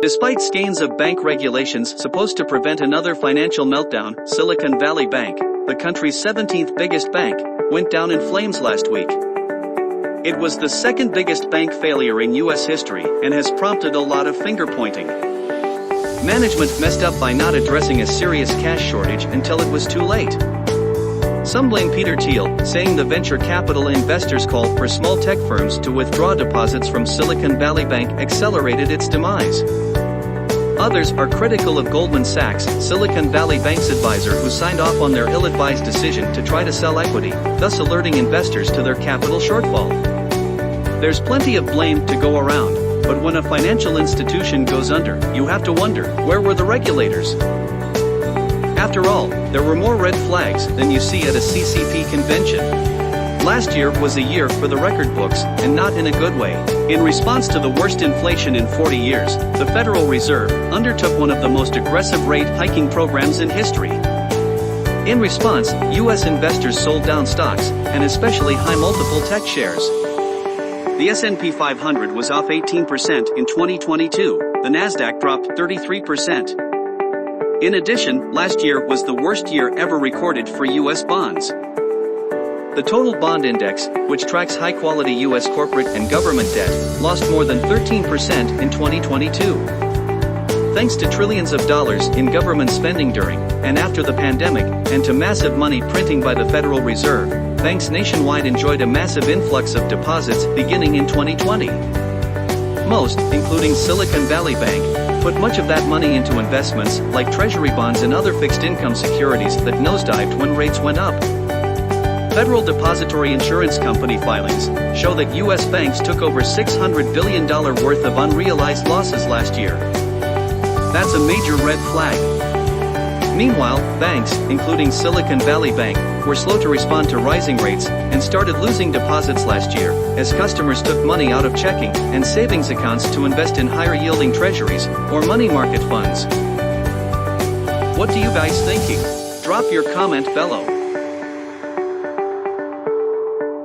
Despite skeins of bank regulations supposed to prevent another financial meltdown, Silicon Valley Bank, the country's 17th biggest bank, went down in flames last week. It was the second biggest bank failure in U.S. history and has prompted a lot of finger-pointing. Management messed up by not addressing a serious cash shortage until it was too late. Some blame Peter Thiel, saying the venture capital investors' call for small tech firms to withdraw deposits from Silicon Valley Bank accelerated its demise. Others are critical of Goldman Sachs, Silicon Valley Bank's advisor, who signed off on their ill-advised decision to try to sell equity, thus alerting investors to their capital shortfall. There's plenty of blame to go around, but when a financial institution goes under, you have to wonder, where were the regulators? After all, there were more red flags than you see at a CCP convention. Last year was a year for the record books, and not in a good way. In response to the worst inflation in 40 years, the Federal Reserve undertook one of the most aggressive rate hiking programs in history. In response, U.S. investors sold down stocks, and especially high-multiple tech shares. The S&P 500 was off 18% in 2022, the Nasdaq dropped 33%. In addition, last year was the worst year ever recorded for U.S. bonds. The total bond index, which tracks high-quality U.S. corporate and government debt, lost more than 13% in 2022. Thanks to trillions of dollars in government spending during and after the pandemic, and to massive money printing by the Federal Reserve, banks nationwide enjoyed a massive influx of deposits beginning in 2020. Most, including Silicon Valley Bank, put much of that money into investments like treasury bonds and other fixed-income securities that nosedived when rates went up. Federal Depository Insurance Company filings show that U.S. banks took over $600 billion worth of unrealized losses last year. That's a major red flag. Meanwhile, banks, including Silicon Valley Bank, were slow to respond to rising rates and started losing deposits last year as customers took money out of checking and savings accounts to invest in higher-yielding treasuries or money market funds. What do you guys thinking? Drop your comment below.